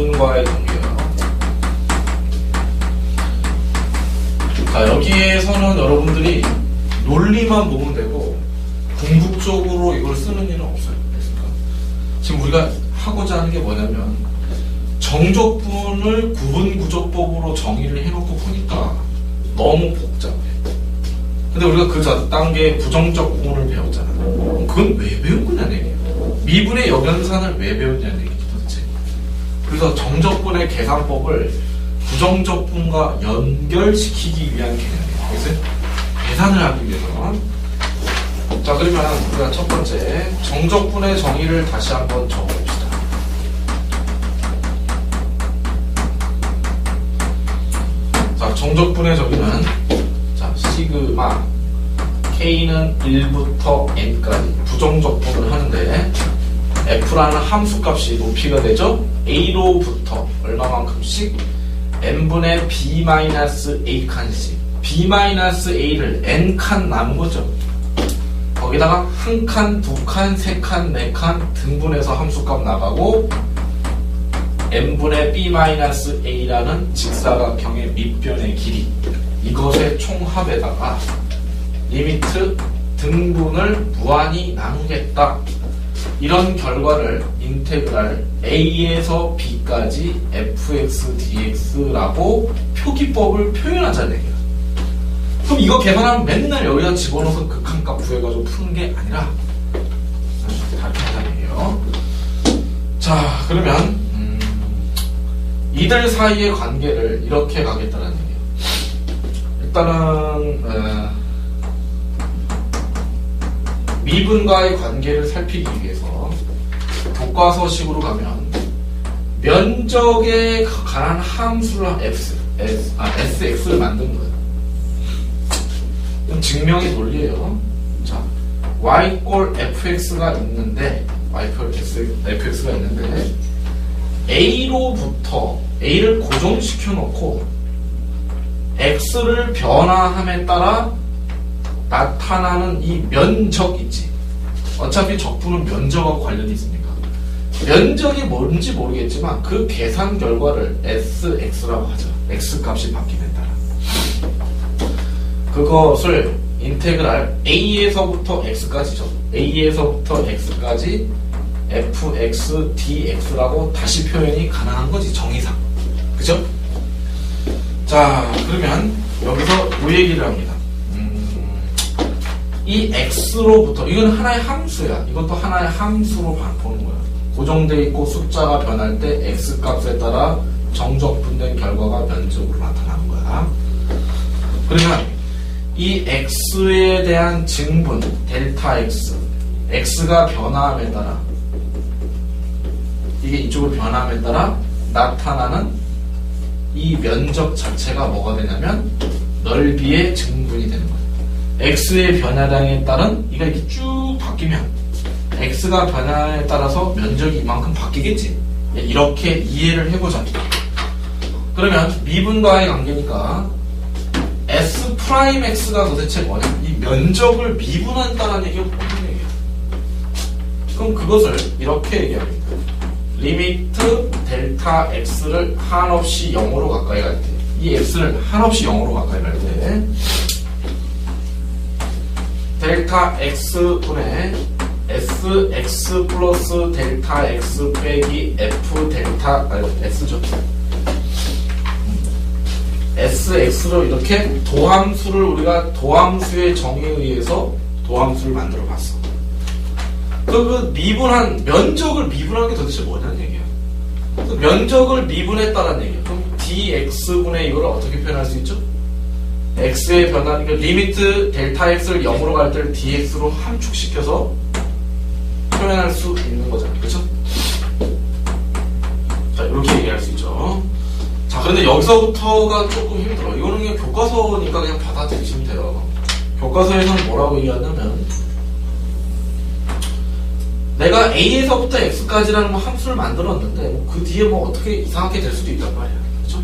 미분과의 관계예요. 자, 여기에서는 여러분들이 논리만 보면 되고 궁극적으로 이걸 쓰는 일은 없어요. 그러니까 지금 우리가 하고자 하는 게 뭐냐면 정적분을 구분구조법으로 정의를 해놓고 보니까 너무 복잡해. 근데 우리가 그 단계에 부정적분을 배웠잖아요. 그건 왜 배운 거냐는 얘기예요. 미분의 역연산을 왜 배웠냐는 얘기죠 도대체. 그래서 정적분의 계산법을 부정적분과 연결시키기 위한 개념이에요. 그래서 계산을 하기 위해서. 자, 그러면 우리가 첫 번째 정적분의 정의를 다시 한번 적어봅시다. 자, 정적분의 정의는 자, 시그마 K는 1부터 N까지 부정적분을 하는데 F라는 함수값이 높이가 되죠? A로부터 얼마만큼씩 N분의 B-A 칸씩 B-A를 N칸 남은 거죠. 거기다가 한 칸, 두 칸, 세 칸, 네 칸 등분해서 함수값 나가고 N분의 B-A라는 직사각형의 밑변의 길이 이것의 총합에다가 리미트 등분을 무한히 나누겠다. 이런 결과를 인테그랄 A에서 B까지 fx dx라고 표기법을 표현하자는 얘기야. 그럼 이거 계산하면 맨날 여기다 집어넣어서 극한값 구해가지고 푸는 게 아니라 다르게 하자는 얘기예요. 자, 그러면 이들 사이의 관계를 이렇게 가겠다는 얘기예요. 일단은 미분과의 관계를 살피기 위해서 교과서식으로 가면 면적에 관한 함수를 sx를 만드는 거예요. 이건 증명의 논리예요. 자, y=fx가 있는데 fx가 있는데 a로부터 a를 고정시켜 놓고 x를 변화함에 따라 나타나는 이 면적 있지. 어차피 적분은 면적하고 관련이 있습니까? 면적이 뭔지 모르겠지만 그 계산 결과를 sx라고 하죠. x값이 바뀌는 따라. 그것을 인테그랄 a에서부터 x까지죠. a에서부터 x까지 fx dx라고 다시 표현이 가능한 거지, 정의상. 그죠? 자, 그러면 여기서 이 얘기를 합니다. 이 x로부터, 이건 하나의 함수야. 이것도 하나의 함수로 보는 거야. 고정되어 있고 숫자가 변할 때 x값에 따라 정적분된 결과가 면적으로 나타나는 거야. 그러면 이 x에 대한 증분 델타 x, x가 변화함에 따라, 이게 이쪽으로 변화함에 따라 나타나는 이 면적 자체가 뭐가 되냐면 넓이의 증분이 되는 거예요. x의 변화량에 따른 이가 이렇게 쭉 바뀌면 x가 변화에 따라서 면적이 이만큼 바뀌겠지. 이렇게 이해를 해보자. 그러면 미분과의 관계니까 S'X가 도대체 뭐냐? 이 면적을 미분한다는 얘기가 무슨 얘기야? 그럼 그것을 이렇게 얘기합니다. 리미트 델타 X를 한없이 0으로 가까이 갈 때, 이 X를 한없이 0으로 가까이 갈 때 델타 X분의 Sx 플러스 델타 X 빼기 F 델타, S죠. Sx로 이렇게 도함수를 우리가 도함수의 정의에 의해서 도함수를 만들어 봤어. 그 미분한, 면적을 미분한 게 도대체 뭐냐는 얘기야. 그 면적을 미분했다는 얘기야. 그럼 dx분의 이거를 어떻게 표현할 수 있죠? x의 변화, 그러니까 리미트 델타 x를 0으로 갈 때를 dx로 함축시켜서 표현할 수 있는 거잖아. 그렇죠? 자, 이렇게 얘기할 수 있죠. 자, 그런데 여기서부터가 조금 힘들어. 이거는 그냥 교과서니까 그냥 받아들이시면 돼요. 교과서에서는 뭐라고 얘기하냐면 내가 a에서부터 x까지라는 함수를 만들었는데 그 뒤에 뭐 어떻게 이상하게 될 수도 있단 말이야. 그렇죠?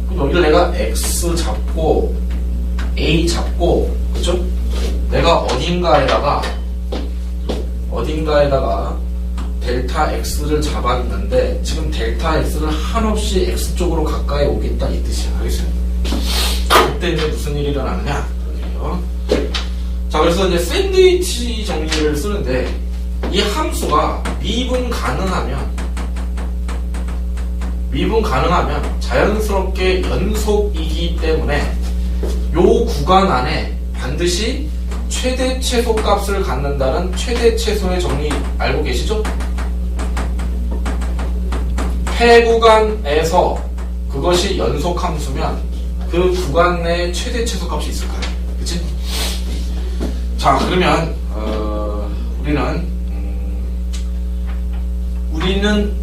그럼 여기를 내가 x 잡고 a 잡고, 그렇죠? 내가 어딘가에다가 델타 x를 잡았는데 지금 델타 x를 한없이 x 쪽으로 가까이 오겠다 이 뜻이야. 알겠어요? 그때 이제 무슨 일이 일어나느냐? 그래요. 자, 그래서 이제 샌드위치 정리를 쓰는데 이 함수가 미분 가능하면 자연스럽게 연속이기 때문에 요 구간 안에 반드시 최대 최소 값을 갖는다는 최대 최소의 정리 알고 계시죠? 폐구간에서 그것이 연속 함수면 그 구간 내에 최대 최소 값이 있을 거예요. 그치? 자, 그러면 우리는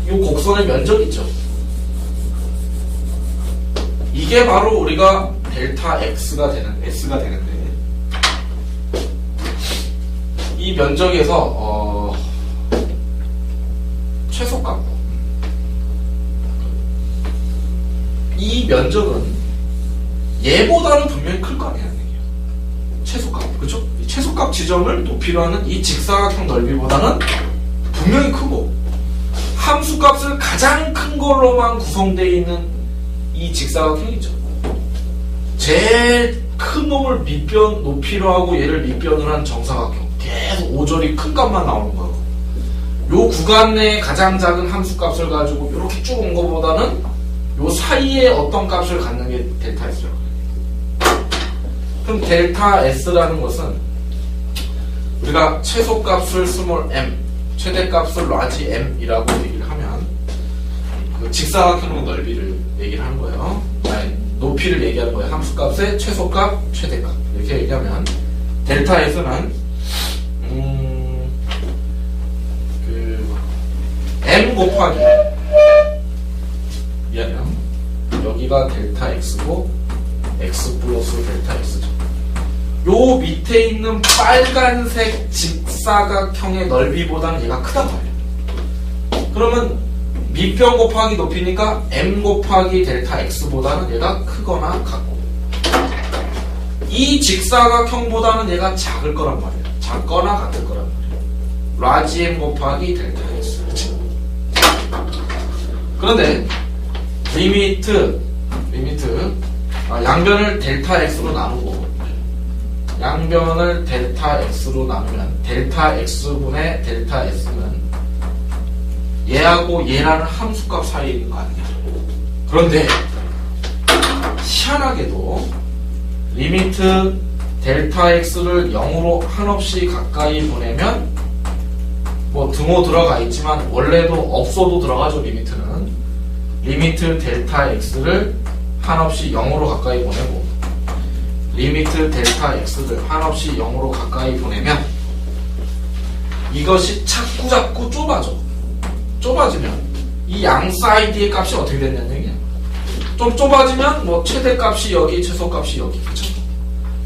요 곡선의 면적 있죠. 이게 바로 우리가 델타 S가 되는데 이 면적에서 최소값 이 면적은 얘보다는 분명히 클 거 아니야. 최소값, 그쵸? 이 최소값 지점을 높이로 하는 이 직사각형 넓이보다는 분명히 크고 함수값을 가장 큰 걸로만 구성되어 있는 이 직사각형이죠. 제일 큰 놈을 밑변 높이로 하고 얘를 밑변을 한 정사각형. 계속 오절이 큰 값만 나오는 거고. 요 구간 내에 가장 작은 함수값을 가지고 이렇게 쭉 온 거보다는 요 사이에 어떤 값을 갖는 게 델타 S라고 해요. 그럼 델타 S라는 것은 우리가 최소값을 스몰 m, 최대값을 라지 m이라고 얘기를 하면 그 직사각형 넓이를 얘기를 하는 거예요. 아니, 높이를 얘기하는 거예요. 함수값의 최소값, 최대값 이렇게 얘기하면 델타 S는 m 곱하기 미안해요. 여기가 델타 X고 X 플러스 델타 X죠. 요 밑에 있는 빨간색 직사각형의 넓이보다는 얘가 크단 말이에요. 그러면 밑변 곱하기 높이니까 m 곱하기 델타 X보다는 얘가 크거나 같고 이 직사각형보다는 얘가 작을 거란 말이에요. 작거나 같을 거란 말이에요. 라지 m 곱하기 델타 X. 그런데 리미트 양변을 델타 X로 나누고 양변을 델타 X로 나누면 델타 X분의 델타 S는 얘하고 얘라는 함수값 사이에 있는 거 아니냐. 그런데 희한하게도 리미트 델타 X를 0으로 한없이 가까이 보내면 뭐 등호 들어가 있지만 원래도 없어도 들어가죠. 리미트 델타 X를 한없이 0으로 가까이 보내고 리미트 델타 X를 한없이 0으로 가까이 보내면 이것이 자꾸 좁아지면 이 양 사이드의 값이 어떻게 된다는 얘기야. 좀 좁아지면 뭐 최대값이 여기 최소값이 여기 그쵸?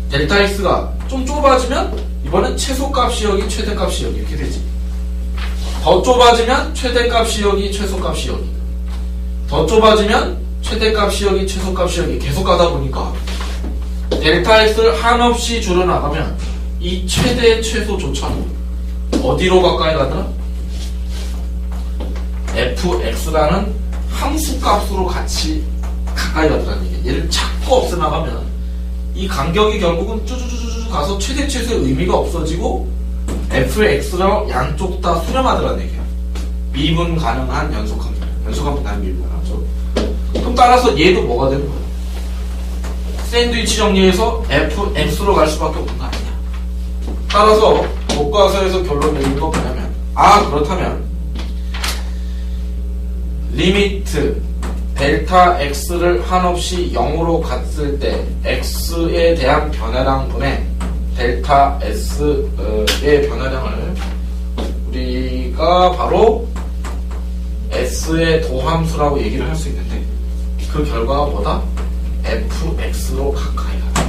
델타 X가 좀 좁아지면 이번엔 최소값이 여기 최대값이 여기 이렇게 되지. 더 좁아지면 최대값이 여기 최소값이 여기 더 좁아지면 최대값이 여기 최소값이 여기 계속 가다 보니까 델타 X를 한없이 줄여나가면 이 최대 최소조차는 어디로 가까이 가더라? fx라는 함수값으로 같이 가까이 가더라는 얘기야. 얘를 자꾸 없애나가면 이 간격이 결국은 쭈쭈쭈쭈 가서 최대 최소의 의미가 없어지고 fx로 양쪽 다 수렴하더라는 얘기야. 미분 가능한 연속함수. 연속함수 다른 미분 가능하죠. 그럼 따라서 얘도 뭐가 되는 거야? 샌드위치 정리해서 fx로 갈 수밖에 없는 거 아니냐. 따라서 교과서에서 결론 내리는 건 뭐냐면 그렇다면 리미트 델타 x를 한없이 0으로 갔을 때 x에 대한 변화량분의 델타 s의 변화량을 우리가 바로 s의 도함수라고 얘기를 할 수 있는데 그 결과가 뭐다? fx로 가까이 가다.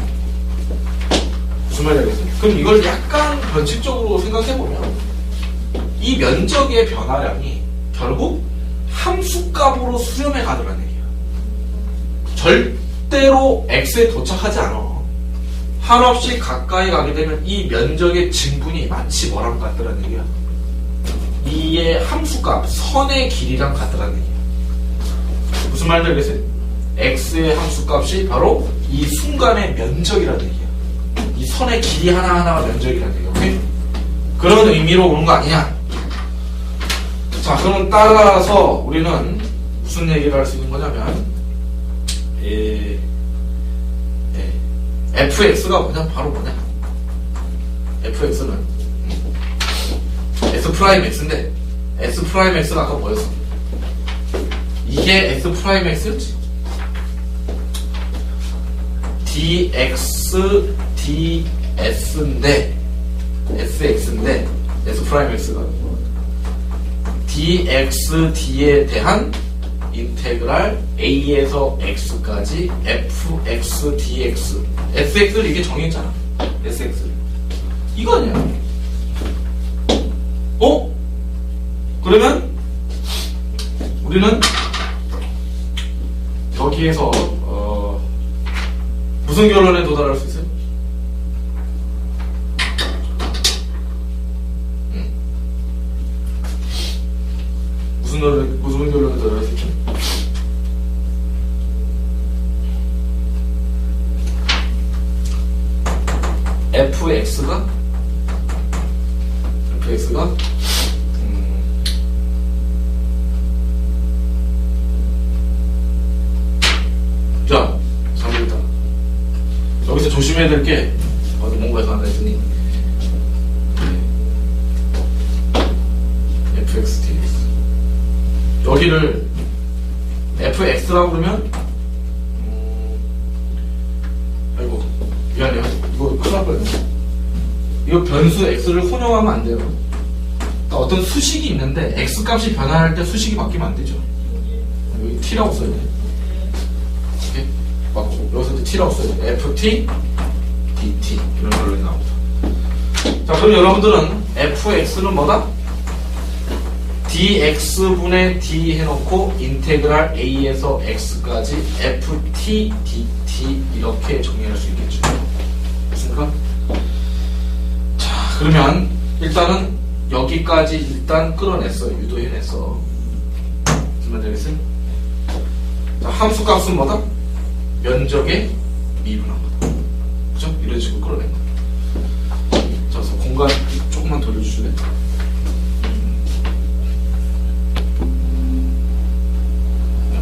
무슨 말이 되겠습니까? 그럼 이걸 약간 변칙적으로 생각해보면 이 면적의 변화량이 결국 함수값으로 수렴해 가더라는 얘기야. 절대로 x에 도착하지 않아. 한없이 가까이 가게 되면 이 면적의 증분이 마치 뭐랑 같더라는 얘기야. 이의 함수값, 선의 길이랑 같다는 얘기예요. 무슨 말인지 알겠어요? x의 함수값이 바로 이 순간의 면적이라는 얘기예요. 이 선의 길이 하나하나가 면적이라는 얘기예요. 오케이? 그런 의미로 오는 거 아니냐? 자, 그럼 따라서 우리는 무슨 얘기를 할 수 있는 거냐면 fx가 뭐냐? 바로 뭐냐? fx는 s'인데 s'가 아까 뭐였어? 이게 s'였지? dx ds인데 sx인데 s'가 dx d에 대한 인테그랄 a에서 x까지 fx dx sx를 이게 정의했잖아. sx를 이거 아니야? 그러면 우리는 여기에서 무슨 결론에 도달할 수 있어요? 무슨 결론에 도달할 수 있죠? fx가 자, 잘못했다. 여기서 조심해야 될 게 뭔가 이상하다 했더니 fx dx 여기를 fx라고 그러면 아이고 미안해요. 이거 큰일 날 뻔했네. 이거 변수 x를 혼용하면 안 돼요. 그러니까 어떤 수식이 있는데 x 값이 변화할 때 수식이 바뀌면 안 되죠. 여기 t라고 써야 돼. 이렇게 맞고 여기서도 t라고 써야 돼. ft dt 이런 걸로 나옵니다. 자, 그럼 여러분들은 fx는 뭐다? dx분의 d 해놓고 인테그랄 a에서 x까지 ft dt 이렇게 정리할 수 있겠죠. 됐습니까? 자, 그러면 일단은 여기까지 일단 끌어냈어요. 유도해냈어. 무슨 말인지 알겠어요? 자, 함수값은 뭐다? 면적의 미분한 거다. 그죠? 이런 식으로 끌어낸 거다. 자, 그래서 공간 조금만 돌려주실래요?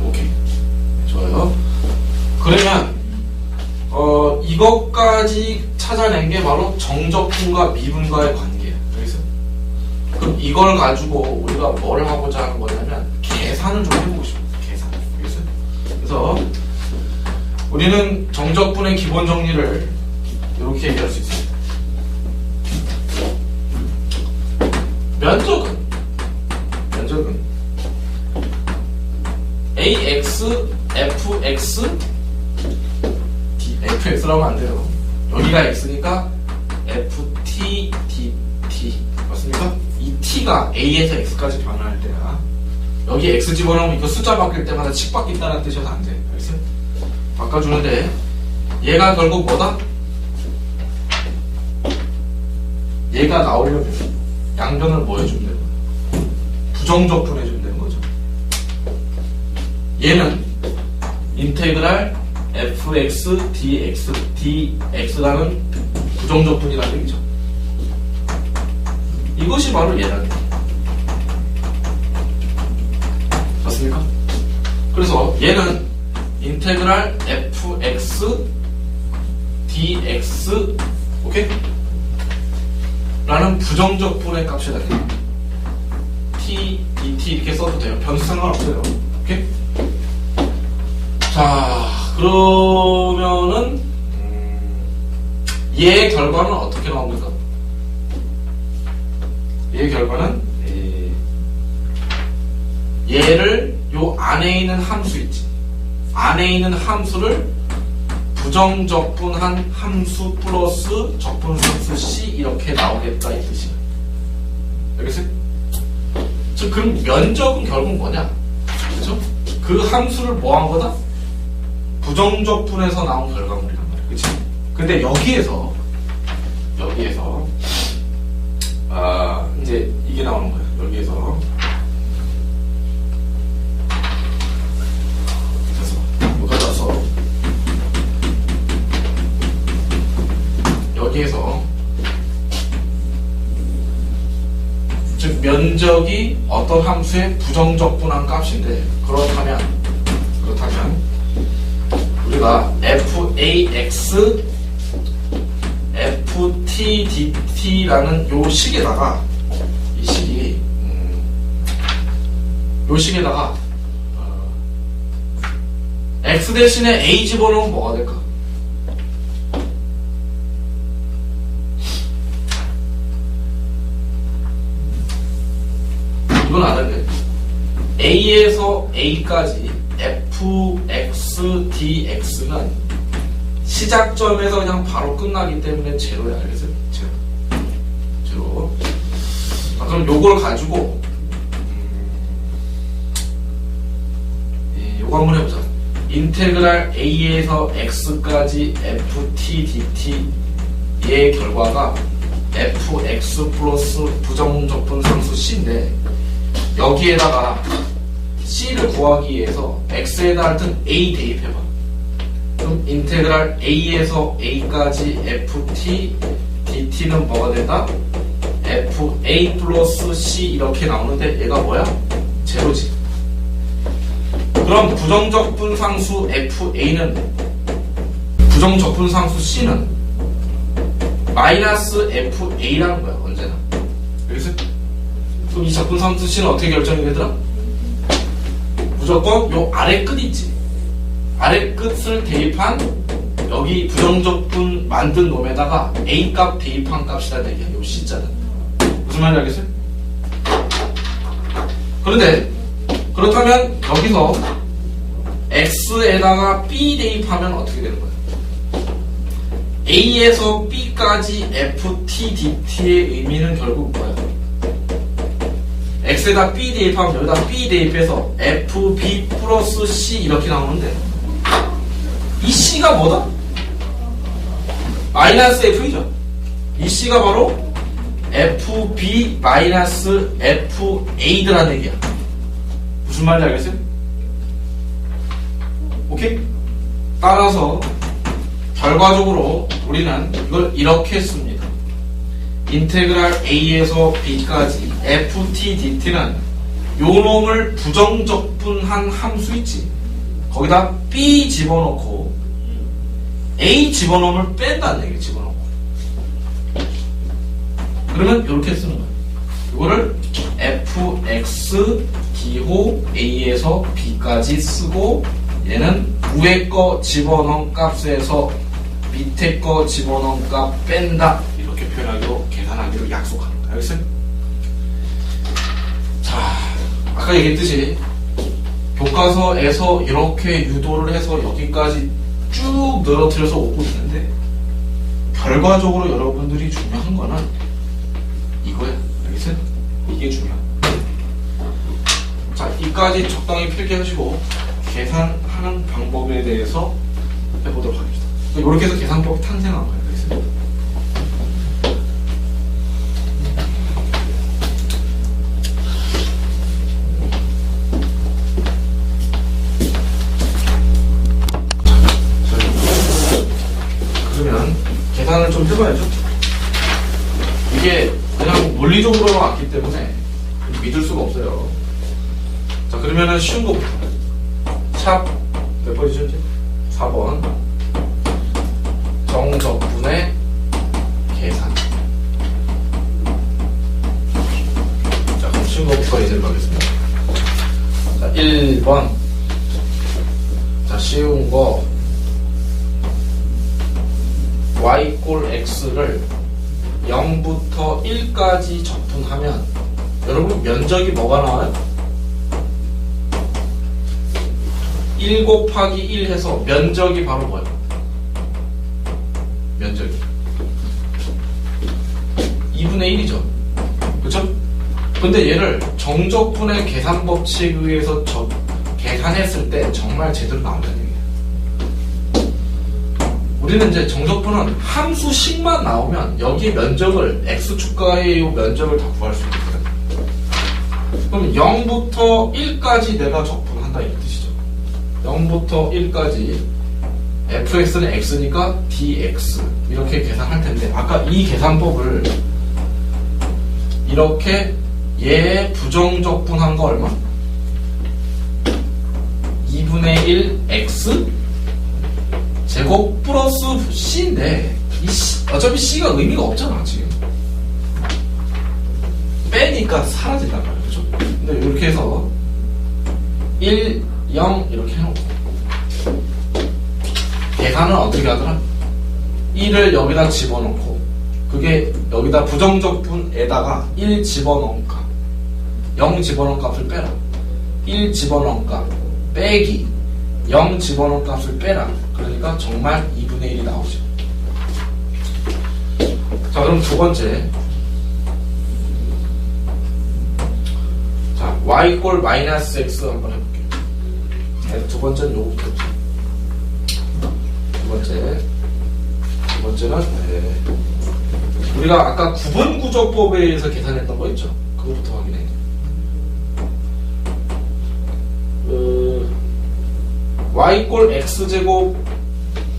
오케이. 좋아요. 그러면 이것까지 찾아낸 게 바로 정적분과 미분과의 관계예요. 알겠어요? 그럼 이걸 가지고 우리가 뭘 하고자 하는 거냐면 계산을 좀 해보고 싶어요. 계산. 알겠어요? 그래서 우리는 정적분의 기본 정리를 이렇게 얘기할 수 있습니다. 면적은 ax fx fx라고 하면 안 돼요. 여기가 x니까 ft dt 맞습니까? 이 t가 a에서 x까지 변화할 때야. 여기 x 집어넣으면 이거 숫자 바뀔 때마다 칙 바뀐다는 뜻이어서 안 돼. 알겠어요? 바꿔주는데 얘가 결국 뭐다? 얘가 나오려면 양변을 뭐 해주면 되는 거야? 부정적분 해주면 되는 거죠. 얘는 인테그랄 fx dx dx라는 부정적분이라는 얘기죠. 이것이 바로 얘라는 얘기예요. 맞습니까? 그래서 얘는 인테그랄 fx dx 오케이? 라는 부정적분의 값이다. t, dt 이렇게 써도 돼요. 변수 상관없어요. 오케이? 자, 그러면은 얘의 결과는 어떻게 나옵니까? 얘의 결과는 얘를 요 안에 있는 함수 있지. 안에 있는 함수를 부정적분한 함수 플러스 적분함수 c 이렇게 나오겠다 이 뜻이야. 알겠어요? 즉 그럼 면적은 결국 뭐냐? 그죠? 그 함수를 뭐 한 거다? 부정적분에서 나온 결과물이란 말이야. 그치? 근데 여기에서 이제 이게 나오는 거야. 여기에서 즉 면적이 어떤 함수의 부정적분한 값인데, 그렇다면 우리가 fax ftdt라는 요 식에다가 이 식이 요 식에다가 x 대신에 a 집어넣으면 뭐가 될까? 이건 아는데 a에서 a까지 fx dx는 시작점에서 그냥 바로 끝나기 때문에 제로야. 알겠어요? 제로. 그럼 요걸 가지고 요거 한번 해보자. 인테그랄 a에서 x까지 ft dt의 결과가 fx 플러스 부정적분 상수 c인데, 여기에다가 c를 구하기 위해서 x에다 하여튼 a 대입해봐. 그럼 인테그랄 a에서 a까지 ft dt는 뭐가 된다? fa 플러스 c 이렇게 나오는데 얘가 뭐야? 제로지. 그럼 부정적분상수 fa는 부정적분상수 c는 마이너스 fa라는 거야. 언제나. 알겠어? 그럼 이 적분상수 c는 어떻게 결정이 되더라? 무조건 요 아래 끝 있지. 아래 끝을 대입한 여기 부정적분 만든 놈에다가 a 값 대입한 값이라는 얘기야. 요 c자는. 무슨 말인지 알겠어요? 그런데 그렇다면 여기서 x에다가 b 대입하면 어떻게 되는 거야? a에서 b까지 ft dt의 의미는 결국 뭐야? x에다 b 대입하면 여기다 b 대입해서 fb 플러스 c 이렇게 나오는데, 이 c가 뭐다? 마이너스 f이죠. 이 c가 바로 fb 마이너스 fa드라는 얘기야. 무슨 말인지 알겠어요? 오케이? 따라서 결과적으로 우리는 이걸 이렇게 씁니다. 인테그랄 a에서 b까지 ft dt는 요 놈을 부정적분한 함수 있지. 거기다 b 집어넣고 a 집어넣으면 뺀다는 얘기. 집어넣고 그러면 이렇게 쓰는 거야. 이거를 fx 기호 a에서 b까지 쓰고, 얘는 위에 거 집어넣은 값에서 밑에 거 집어넣은 값 뺀다. 이렇게 표현하기로 계산하기로 약속하는 거야. 알겠어요? 자, 아까 얘기했듯이 교과서에서 이렇게 유도를 해서 여기까지 쭉 늘어뜨려서 오고 있는데, 결과적으로 여러분들이 중요한 거는 이거야. 알겠어요? 이게 중요해. 자, 이까지 적당히 필기하시고 계산하는 방법에 대해서 해보도록 하겠습니다. 이렇게 해서 계산법이 탄생한 거예요. 알겠어요? 그러면 계산을 좀 해봐야죠. 이게 그냥 물리적으로 왔기 때문에 믿을 수가 없어요. 자, 그러면은 쉬운 거부터. 샵 몇 번이죠 이제? 4번. 정적분의 계산. 자, 그럼 쉬운 거부터 예제를 가겠습니다. 자, 1번. 자, 쉬운 거. y 꼴 x를 0부터 1까지 적분하면 여러분 면적이 뭐가 나와요? 1 곱하기 1 해서 면적이 바로 뭐예요? 면적이 2분의 1이죠. 그쵸? 근데 얘를 정적분의 계산 법칙에 의해서 계산했을 때 정말 제대로 나온다는 얘기예요. 우리는 이제 정적분은 함수식만 나오면 여기 면적을 x축과의 이 면적을 다 구할 수 있거든. 그럼 0부터 1까지 내가 적분한다 이 뜻이죠. 0부터 1까지 fx는 x니까 dx 이렇게 계산할 텐데, 아까 이 계산법을 이렇게 얘 부정적분한 거 얼마? 2분의 1 x 제곱 플러스 c인데 어차피 c가 의미가 없잖아 지금. 빼니까 사라진단 말이야. 그죠? 근데 이렇게 해서 1, 0 이렇게 해놓고 계산은 어떻게 하더라? 1을 여기다 집어넣고 그게 여기다 부정적분에다가 1 집어넣은 값 0 집어넣은 값을 빼라. 1 집어넣은 값 빼기 0 집어넣은 값을 빼라. 그러니까 정말 2분의 1이 나오죠. 자, 그럼 두 번째. 자, y 꼴 마이너스 x 한번 해볼게요. 두 번째는 요거부터. 두 번째는 우리가 아까 구분구조법에 의해서 계산했던 거 있죠? 그거부터 확인해. y 꼴 x제곱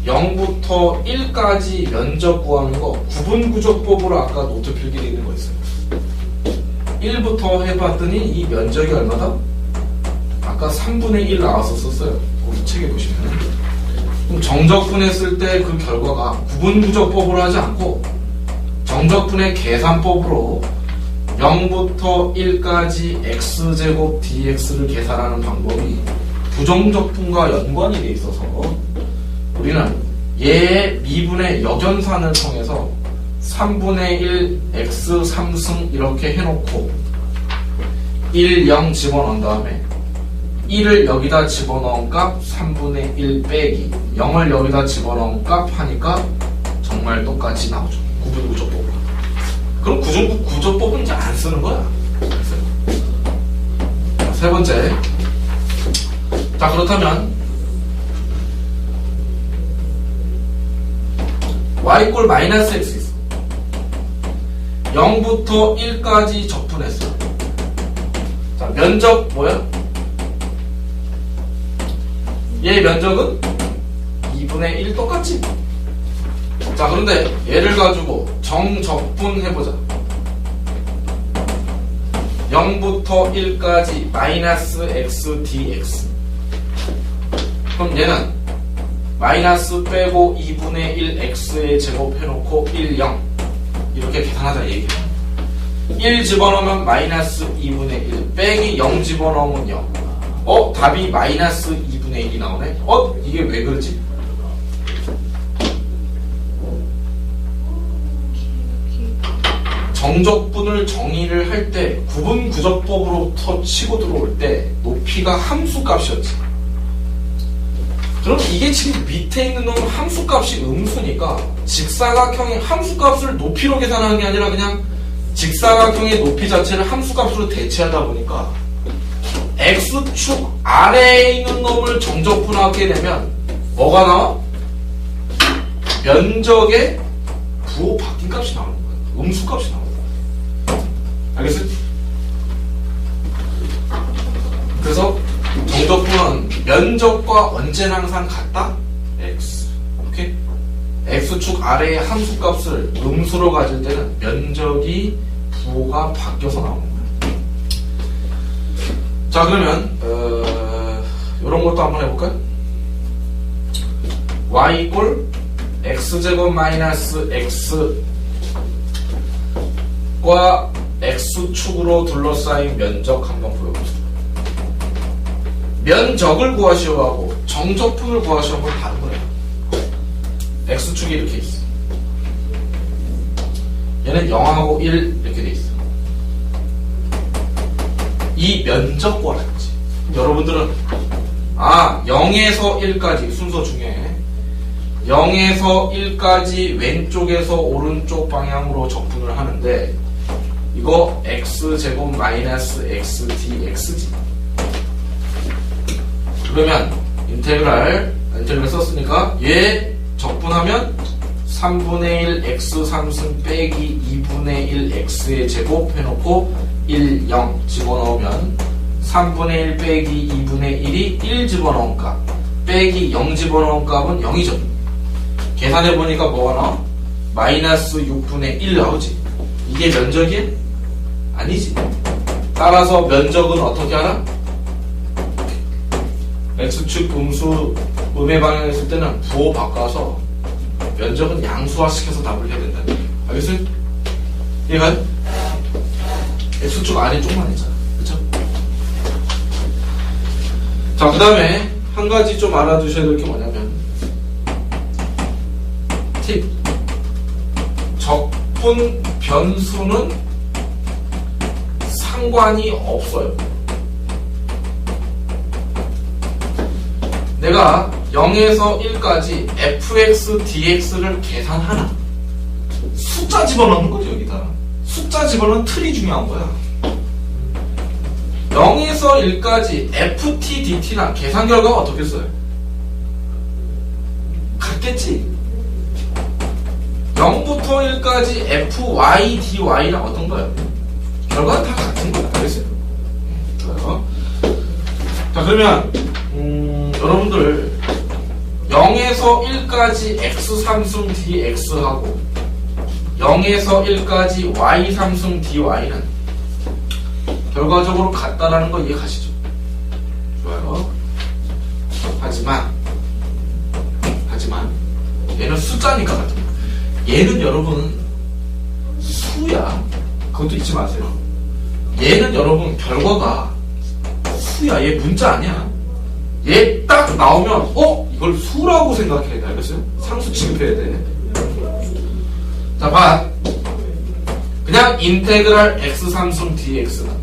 0부터 1까지 면적 구하는 거 구분구조법으로 아까 노트 필기되어 있는 거 있어요. 1부터 해봤더니 이 면적이 얼마다? 아까 3분의 1 나왔었어요. 거기 책에 보시면. 그럼 정적분했을 때 그 결과가 구분구조법으로 하지 않고 정적분의 계산법으로 0부터 1까지 x제곱 dx를 계산하는 방법이 부정적분과 연관이 돼 있어서 우리는 얘의 미분의 역연산을 통해서 3분의 1 x 3승 이렇게 해놓고 1, 0 집어넣은 다음에 1을 여기다 집어넣은 값 3분의 1 빼기 0을 여기다 집어넣은 값 하니까 정말 똑같이 나오죠. 구분구조법으로. 그럼 구조법은 이제 안 쓰는 거야. 세 번째. 자, 그렇다면 y 꼴 마이너스 x 있어. 0부터 1까지 적분했어. 자, 면적 뭐야? 얘 면적은 2분의 1 똑같지? 자, 그런데 얘를 가지고 정적분해보자. 0부터 1까지 마이너스 x dx. 그럼 얘는 마이너스 빼고 2분의 1 x의 제곱 해놓고 1, 0 이렇게 계산하자 얘기해. 1 집어넣으면 마이너스 2분의 1 빼기 0 집어넣으면 0. 답이 마이너스 2분의 1이 나오네. 이게 왜 그러지? 정적분을 정의를 할 때 구분구조법으로부터 치고 들어올 때 높이가 함수값이었지. 그럼 이게 지금 밑에 있는 놈은 함수값이 음수니까 직사각형의 함수값을 높이로 계산하는 게 아니라 그냥 직사각형의 높이 자체를 함수값으로 대체하다 보니까 x축 아래에 있는 놈을 정적분하게 되면 뭐가 나와? 면적의 부호 바뀐 값이 나오는 거야. 음수값이 나오는 거야. 알겠어요? 그래서 정적분은 면적과 언제나 항상 같다? x. 오케이? x축 아래의 함수값을 음수로 가질 때는 면적이 부호가 바뀌어서 나오는 거야. 자, 그러면 이런 것도 한번 해볼까요? y 꼴 x제곱 마이너스 x과 x축으로 둘러싸인 면적 한번 보여봅시다. 면적을 구하시오하고 정적분을 구하시오하고 다른 거예요. x축이 이렇게 있어. 얘는 0하고 1 이렇게 돼 있어. 이 면적 구하겠지. 여러분들은 0에서 1까지 순서 중에 0에서 1까지 왼쪽에서 오른쪽 방향으로 적분을 하는데 이거 x제곱 마이너스 x dx지. 그러면 인테그랄 썼으니까 얘 적분하면 3분의 1 x 3승 빼기 2분의 1 x의 제곱 해놓고 1, 0 집어넣으면 3분의 1 빼기 2분의 1이 1 집어넣은 값 빼기 0 집어넣은 값은 0이죠. 계산해보니까 뭐가 나와? 마이너스 6분의 1 나오지. 이게 면적이? 아니지. 따라서 면적은 어떻게 하나? x축 음수 음의 방향에 있을 때는 부호 바꿔서 면적은 양수화시켜서 답을 해야 된다는 거예요. 알겠어요? 이해가요? x축 안에 조금만 있잖아. 그쵸? 자, 그 다음에 한 가지 좀 알아두셔야 될 게 뭐냐면 팁. 적분 변수는 상관이 없어요. 내가 0에서 1까지 fx, dx를 계산하나? 숫자 집어넣는 거죠, 여기다. 숫자 집어넣는 틀이 중요한 거야. 0에서 1까지 ft, dt나 계산 결과가 어떻겠어요? 같겠지? 0부터 1까지 fy, dy랑 어떤 거예요? 결과는 다 같은 거야. 알겠어요? 좋아요. 자, 그러면 여러분들 0에서 1까지 x 삼승 dx하고 0에서 1까지 y 삼승 dy는 결과적으로 같다라는 거 이해가시죠? 좋아요. 하지만 얘는 숫자니까 같은 거야. 얘는 여러분 수야. 그것도 잊지 마세요. 얘는 여러분 결과가 수야. 얘 문자 아니야. 얘 딱 나오면 이걸 수라고 생각해야 돼. 알겠어요? 상수 취급해야 돼. 자, 봐. 그냥 인테그랄 x3승 dx는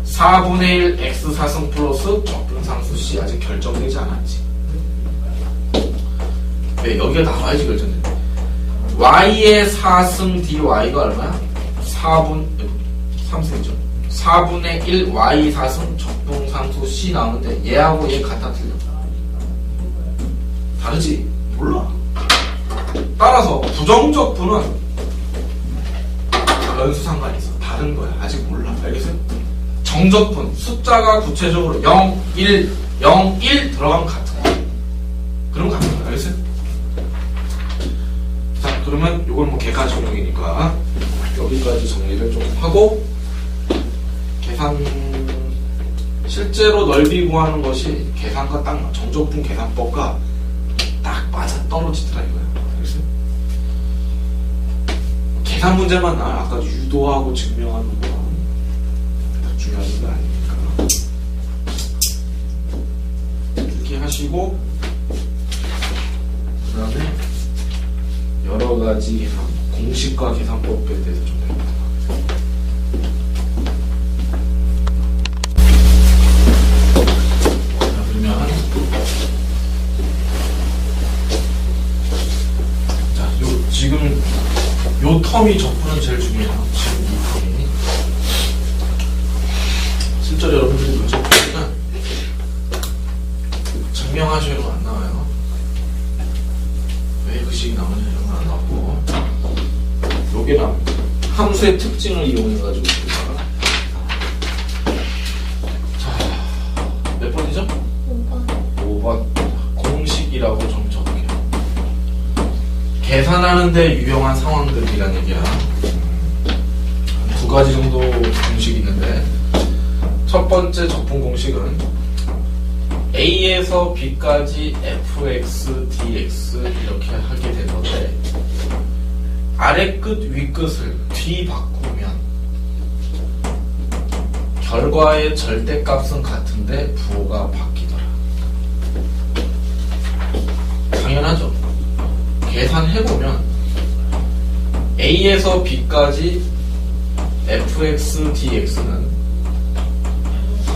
4분의 1 x4승 플러스 적분상수 c 아직 결정되지 않았지. 왜? 여기가 나와야지 결정돼. y의 4승 dy가 얼마야? 3승이죠. 4분의 1 y 4승 적분상수 c 나오는데 얘하고 얘 같아 틀려? 다르지? 몰라. 따라서 부정적분은 변수 상관이 있어. 다른 거야. 아직 몰라. 알겠어요? 정적분, 숫자가 구체적으로 0, 1, 0, 1 들어가면 같은 거야. 그럼 같은 거야. 알겠어요? 자, 그러면 이건 뭐 계산 적용이니까 여기까지 정리를 좀 하고, 계산 실제로 넓이 구하는 것이 계산과 딱 정적분 계산법과 딱 맞아 떨어지더라 이거야. 알겠어요? 계산 문제만 나와요. 아까 유도하고 증명하는 거랑 중요한 게 아니니까 이렇게 하시고, 그 다음에 여러 가지 계산, 공식과 계산법에 대해서 좀 배워보도록 하겠습니다. 자, 그러면 지금 요 텀이 적분은 제일 중요해요. 지금 이 텀이 실제로 여러분들이 문제 보시면 증명하셔야 이런 거 안 나와요. 왜 그 식이 나오냐 이런 건 안 나오고, 요게랑 함수의 특징을 이용해가지고 우리가 자, 몇 번이죠? 5번 공식이라고 좀 적을게요. 계산하는데 유용한 상황들이란 얘기야. 두 가지 정도 공식이 있는데, 첫 번째 적분 공식은 A에서 B까지 fx, dx 이렇게 하게 되는데, 아래 끝, 위 끝을 뒤바꾸면 결과의 절대값은 같은데 부호가 바뀌더라. 당연하죠. 계산해보면 A에서 B까지 fx, dx는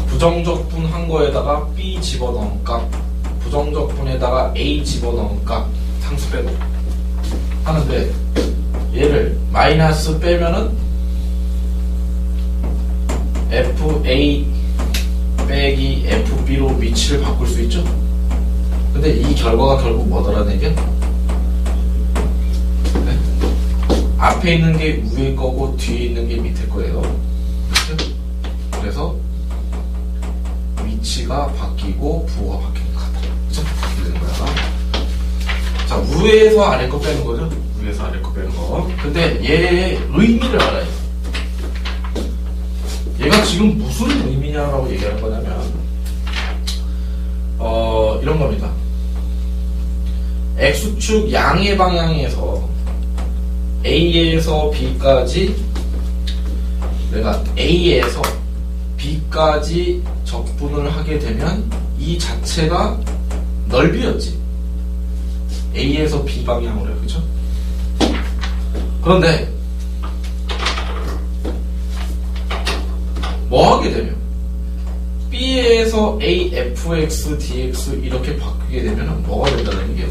부정적분 한 거에다가 B 집어넣은 값, 부정적분에다가 A 집어넣은 값, 상수 빼고 하는데, 얘를 마이너스 빼면은 FA 빼기 FB로 위치를 바꿀 수 있죠? 근데 이 결과가 결국 뭐더라는 얘기야? 네? 앞에 있는 게 위에 거고 뒤에 있는 게 밑에 거예요. 그래서 위치가 바뀌고 부호가 바뀌는 것 같아. 그쵸? 그렇게 되는 거야. 자, 위에서 아래 거 빼는 거죠? 위에서 아래 거 빼는 거. 근데 얘의 의미를 알아야 돼. 얘가 지금 무슨 의미냐라고 얘기하는 거냐면 이런 겁니다. X축 양의 방향에서 A에서 B까지 내가 A에서 B까지 적분을 하게 되면 이 자체가 넓이였지. A에서 B 방향으로요. 그쵸? 그런데 뭐 하게 되면 B에서 A, fx, dx 이렇게 바뀌게 되면 뭐가 된다는 얘기예요?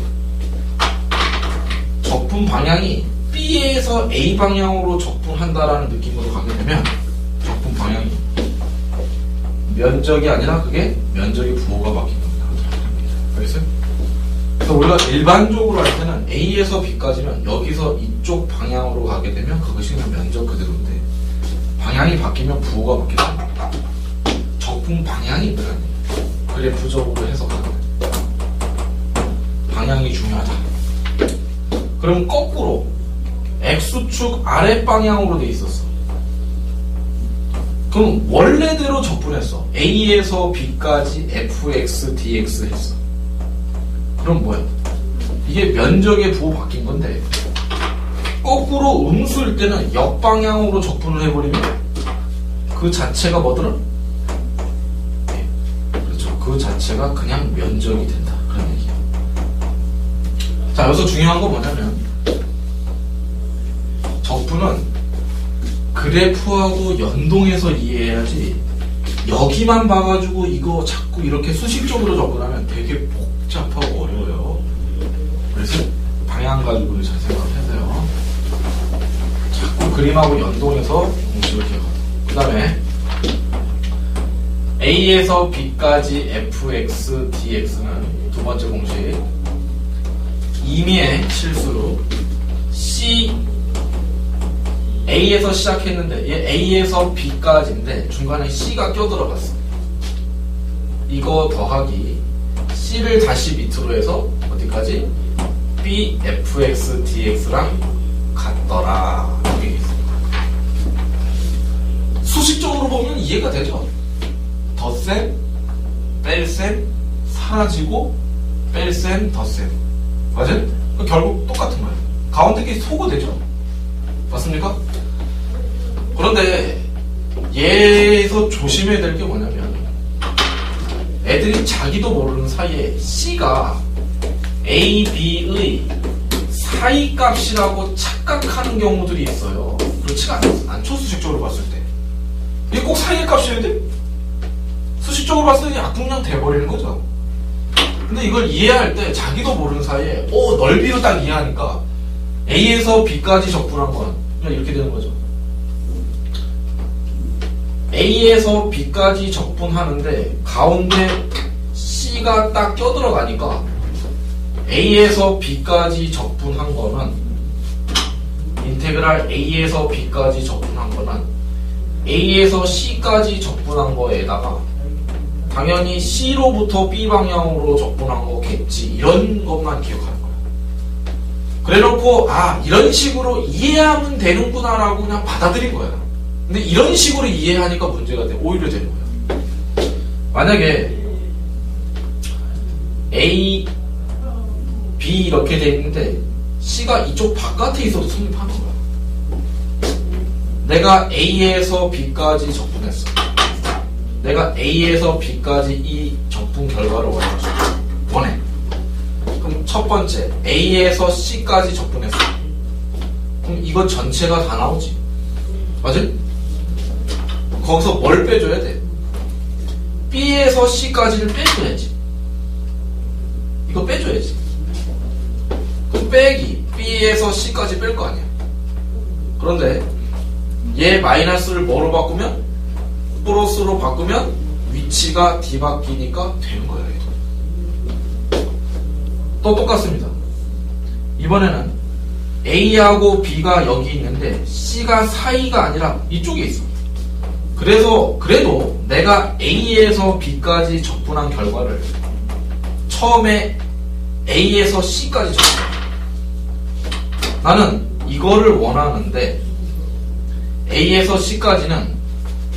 적분 방향이 B에서 A 방향으로 적분한다라는 느낌으로 가게 되면 적분 방향이 면적이 아니라 그게 면적의 부호가 바뀐 겁니다. 알겠어요? 그래서 우리가 일반적으로 할 때는 A에서 B까지는 여기서 이쪽 방향으로 가게 되면 그것이 그냥 면적 그대로인데 방향이 바뀌면 부호가 바뀌게 됩니다. 적분 방향이 뭐라는 그래프적으로 해석하는 거예요. 방향이 중요하다. 그럼 거꾸로 X축 아랫방향으로 돼 있었어. 그럼 원래대로 적분했어. A에서 B까지 fx, dx 했어. 그럼 뭐야? 이게 면적의 부호 바뀐 건데 거꾸로 음수일 때는 역방향으로 적분을 해버리면 그 자체가 뭐더라? 네. 그렇죠. 그 자체가 그냥 면적이 된다. 그런 얘기야. 자, 여기서 중요한 건 뭐냐면 적분은 그래프하고 연동해서 이해해야지 여기만 봐가지고 이거 자꾸 이렇게 수식적으로 접근하면 되게 복잡하고 어려워요. 그래서 방향 가지고 잘 생각하세요. 자꾸 그림하고 연동해서 공식을 기억하고 그 다음에 A에서 B까지 fx, dx는 두 번째 공식 임의의 실수로 C A에서 시작했는데 얘 A에서 B까지인데 중간에 C가 껴들어갔어. 이거 더하기 C를 다시 밑으로 해서 어디까지? B, fx, dx랑 같더라. 이게 있습니다. 수식적으로 보면 이해가 되죠? 덧셈, 뺄셈, 사라지고 뺄셈, 덧셈. 맞아요? 결국 똑같은 거예요. 가운데 게 소거되죠? 맞습니까? 그런데 얘에서 조심해야 될 게 뭐냐면 애들이 자기도 모르는 사이에 C가 A, B의 사이값이라고 착각하는 경우들이 있어요. 그렇지가 않죠, 수식적으로 봤을 때. 이게 꼭 사이의 값이어야 돼? 수식적으로 봤을 때 약분량 돼버리는 거죠. 근데 이걸 이해할 때 자기도 모르는 사이에 넓이로 딱 이해하니까 A에서 B까지 적분한 건 그냥 이렇게 되는 거죠. A에서 B까지 적분하는데 가운데 C가 딱 껴들어가니까 A에서 B까지 적분한 거는 인테그랄 A에서 B까지 적분한 거는 A에서 C까지 적분한 거에다가 당연히 C로부터 B 방향으로 적분한 거겠지 이런 것만 기억하는 거야. 그래놓고 이런 식으로 이해하면 되는구나 라고 그냥 받아들인 거야. 근데 이런 식으로 이해하니까 문제가 돼. 오히려 되는 거야. 만약에 A, B 이렇게 돼 있는데 C가 이쪽 바깥에 있어도 성립하는 거야. 내가 A에서 B까지 적분했어. 내가 A에서 B까지 이 적분 결과를 원해. 그럼 첫 번째 A에서 C까지 적분했어. 그럼 이거 전체가 다 나오지. 맞지? 거기서 뭘 빼줘야 돼? B에서 C까지를 빼줘야지. 이거 빼줘야지. 그럼 빼기 B에서 C까지 뺄 거 아니야. 그런데 얘 마이너스를 뭐로 바꾸면? 플러스로 바꾸면 위치가 뒤바뀌니까 되는 거예요. 또 똑같습니다. 이번에는 A하고 B가 여기 있는데 C가 사이가 아니라 이쪽에 있어. 그래서 그래도 내가 A에서 B까지 적분한 결과를 처음에 A에서 C까지 적분해. 나는 이거를 원하는데 A에서 C까지는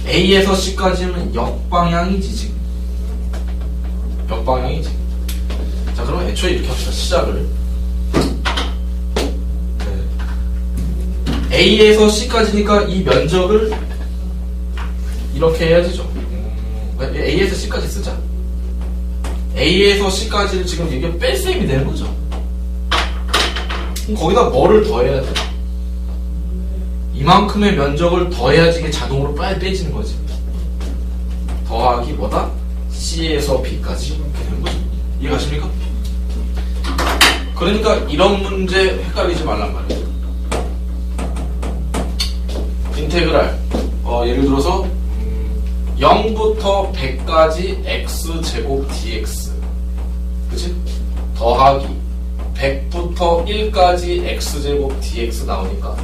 A에서 C까지는 역방향이지 지금. 역방향이지. 자, 그럼 애초에 이렇게 합시다. 시작을. 네. A에서 C까지니까 이 면적을 이렇게 해야 되죠. A에서 C까지 쓰자. A에서 C까지를 지금 이게 뺄셈이 되는 거죠. 그럼 거기다 뭐를 더해야 돼? 이만큼의 면적을 더해야지 이게 자동으로 빨리 빼지는 거지. 더하기 뭐다? C에서 B까지 이렇게 되는 거죠. 이해가십니까? 그러니까 이런 문제 헷갈리지 말란 말이에요. 인테그랄 예를 들어서 0부터 100까지 x제곱 dx, 그치? 더하기 100부터 1까지 x제곱 dx 나오니까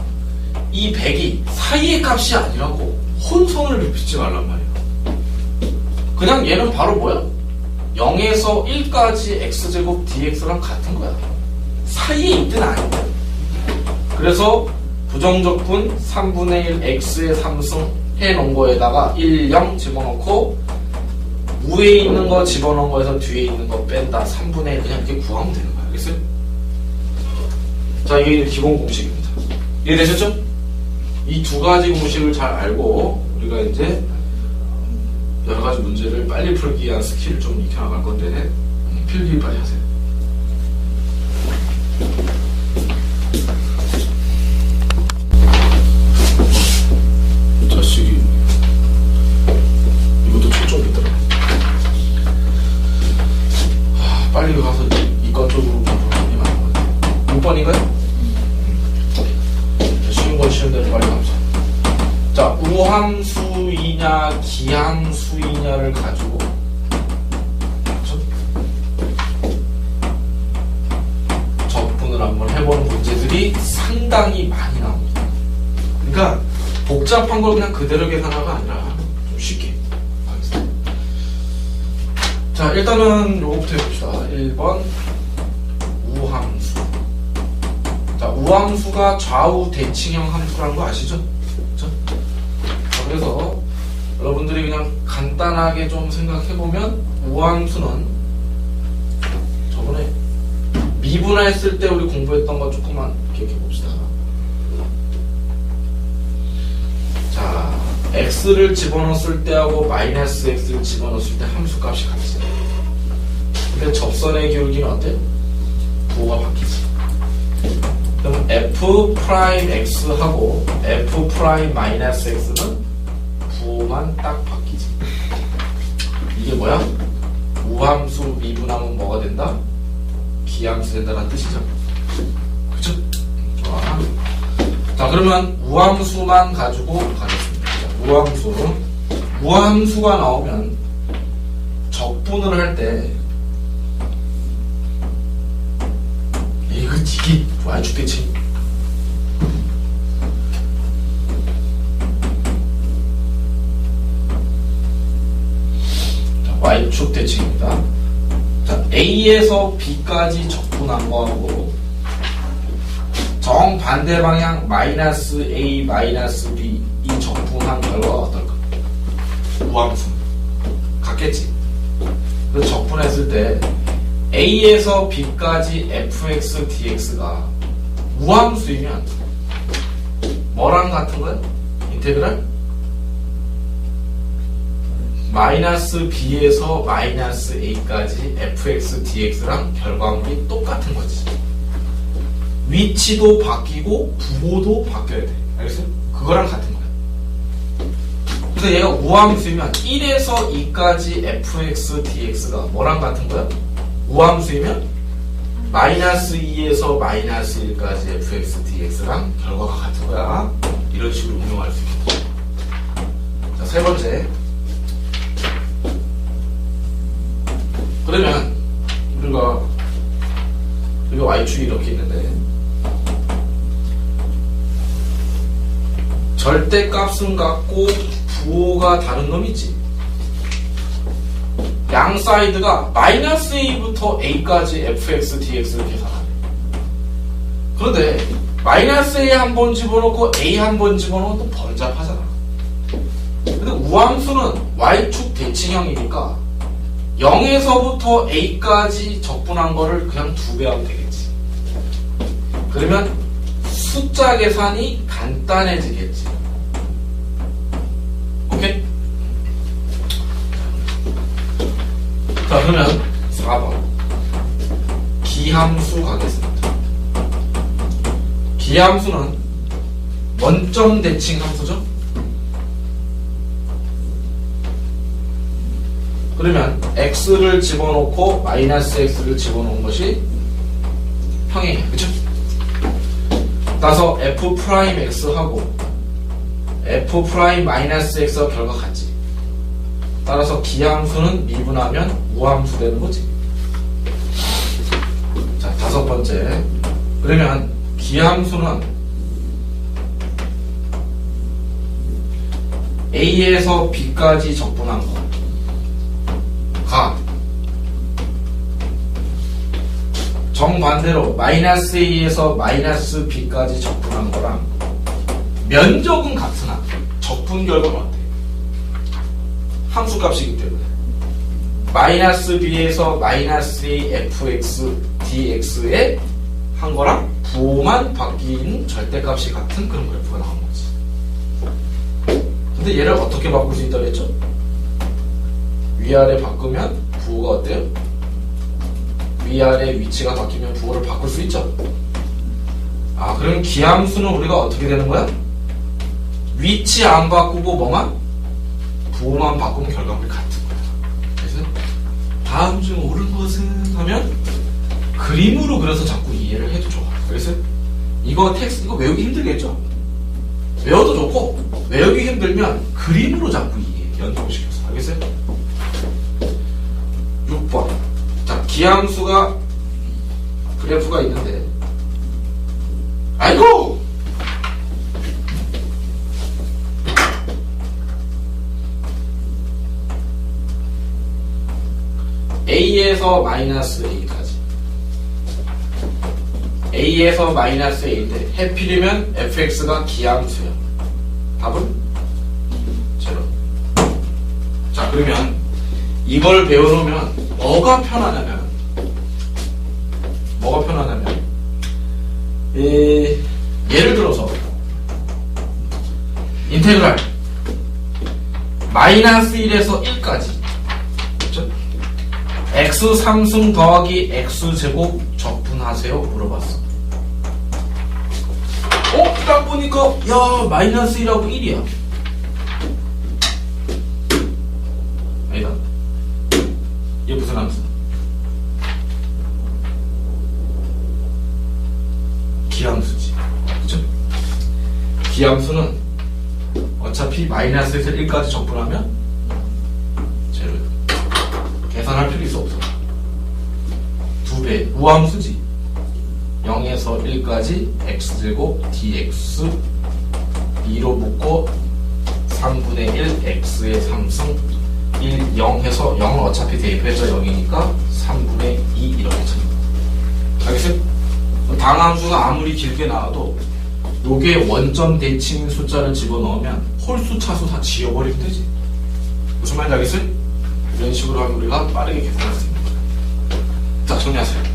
이 100이 사이의 값이 아니라고 혼선을 입히지 말란 말이에요. 그냥 얘는 바로 뭐야? 0에서 1까지 x제곱 dx랑 같은 거야. 사이에 있든 아니든. 그래서 부정적분 3분의 1 x의 3승 해놓은 거에다가 1, 0 집어넣고 위에 있는 거 집어넣은 거에서 뒤에 있는 거 뺀다. 3분의 1 그냥 이렇게 구하면 되는 거야. 알겠어요? 자, 이게 기본 공식입니다. 이해되셨죠? 이 두 가지 공식을 잘 알고 우리가 이제 여러 가지 문제를 빨리 풀기 위한 스킬을 좀 익혀 나갈 건데 필기 빨리 하세요. 자식이 이것도 초점 있더라. 빨리 가서 이과 쪽으로 공부하는 게 맞는 것 같아요. 6번인가요? 쉬운 건 쉬운 대로 빨리 가보자. 자, 우함수이냐 기함수이냐를 가지고 그렇죠? 적분을 한번 해보는 문제들이 상당히 많이 나옵니다. 그러니까 복잡한 걸 그냥 그대로 계산하가 아니라 좀 쉽게 하겠습니다. 자, 일단은 요거부터 해봅시다. 1번 우함수. 자, 우함수가 좌우 대칭형 함수라는 거 아시죠? 그렇죠? 그래서 여러분들이 그냥 간단하게 좀 생각해보면 우함수는 저번에 미분화했을 때 우리 공부했던 거 조금만 기억해봅시다. 자, x를 집어넣었을 때하고 마이너스 x를 집어넣었을 때 함수값이 같지. 근데 접선의 기울기는 어때? 부호가 바뀌지. 그럼 f'x하고 f'-x는 부호만 딱 바뀌지. 이게 뭐야? 우함수 미분하면 뭐가 된다? 기함수 된다는 뜻이죠. 그쵸? 좋아. 자, 그러면 우함수만 가지고 가겠습니다. 자, 우함수가 나오면 적분을 할 때 이게 y축 대칭. 자, y축 대칭입니다. 자, A에서 B까지 적분한 거하고 정반대 방향 마이너스 A 마이너스 B 이 적분한 결과가 어떨까? 우함수 같겠지. 그래서 적분했을 때 A에서 B까지 fx dx가 우함수이면 뭐랑 같은 거야? 인테그랄? 마이너스 B에서 마이너스 A까지 fx dx랑 결과물이 똑같은 거지. 위치도 바뀌고 부호도 바뀌어야 돼. 알겠어요? 그거랑 같은 거야. 그래서 얘가 우함수이면 1에서 2까지 fx dx가 뭐랑 같은 거야? 우함수이면 마이너스 2에서 마이너스 1까지 fx dx랑 결과가 같은 거야. 이런 식으로 응용할 수 있겠다. 자, 세 번째. 그러면 우리가 y축이 이렇게 있는데 절대값은 같고 부호가 다른 놈이 있지. 양 사이드가 마이너스 a부터 a까지 fx dx를 계산하네. 그런데 마이너스 a 한 번 집어넣고 a 한 번 집어넣으면 또 번잡하잖아. 근데 우함수는 y축 대칭형이니까 0에서부터 a까지 적분한 거를 그냥 2배 하면 되겠지. 그러면 숫자 계산이 간단해지겠지. 오케이? 자, 그러면 4번 기함수 가겠습니다. 기함수는 원점 대칭 함수죠? 그러면 x를 집어넣고 마이너스 x를 집어넣은 것이 평행이에요. 그쵸? 따라서 f'x하고 f'-x가 결과 같지. 따라서 기함수는 미분하면 우함수 되는 거지. 자, 5번째. 그러면 기함수는 a에서 b까지 적분한 거가 정반대로 마이너스 a에서 마이너스 b까지 적분한 거랑 면적은 같으나 적분 결과는 어때? 함수값이기 때문에 마이너스 b에서 마이너스 a fx dx에 한 거랑 부호만 바뀌는 절대값이 같은 그런 그래프가 나온 거지. 근데 얘를 어떻게 바꿀 수 있다고 했죠? 위아래 바꾸면 부호가 어때요? 위아래 위치가 바뀌면 부호를 바꿀 수 있죠. 아, 그럼 기함수는 우리가 어떻게 되는 거야? 위치 안 바꾸고 뭐만? 부호만 바꾸면 결과물이 같은 거야. 그래서 다음 중 옳은 것은 하면 그림으로 그려서 자꾸 이해를 해도 좋아. 그래서 이거 텍스트 이거 외우기 힘들겠죠? 외워도 좋고 외우기 힘들면 그림으로 자꾸 이해 연속시켜서. 알겠어요? 6번. 자, 기함수가 그래프가 있는데 아이고! a에서 마이너스 a까지 a에서 마이너스 a인데 해필이면 fx가 기함수야. 답은 제로. 자, 그러면 이걸 배워놓으면 뭐가 편하냐면 예를 들어서 인테그랄 마이너스 1에서 1까지 그렇죠? x 3승 더하기 x제곱 적분하세요 물어봤어. 딱 보니까 야 마이너스 1하고 1이야. 아니다. 이게 무슨 함수? 기함수지. 그쵸? 기함수는 어차피 마이너스에서 1까지 적분하면 제로. 계산할 필요 있어 없어? 2배 우함수지. 0에서 1까지 x제곱 dx 2로 묶고 3분의 1 x의 3승 1, 0 해서 0은 어차피 대입해서 0이니까 3분의 2 이렇게 칩니다. 알겠어요? 당함수가 아무리 길게 나와도 요게 원점 대칭 숫자를 집어넣으면 홀수 차수 다 지워버리면 되지. 무슨 말인지 알겠어요? 이런 식으로 하면 우리가 빠르게 계산할 수 있는 거예요. 자, 정리하세요.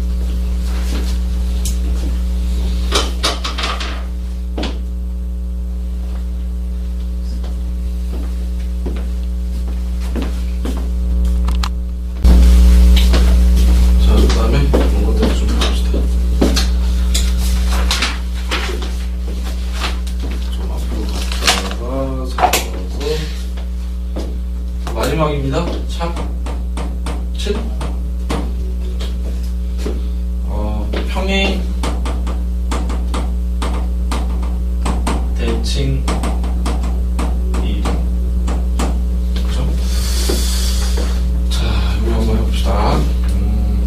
마지막입니다. 참 7. 평행 대칭 이동. 그죠? 자, 이거 한번 해봅시다.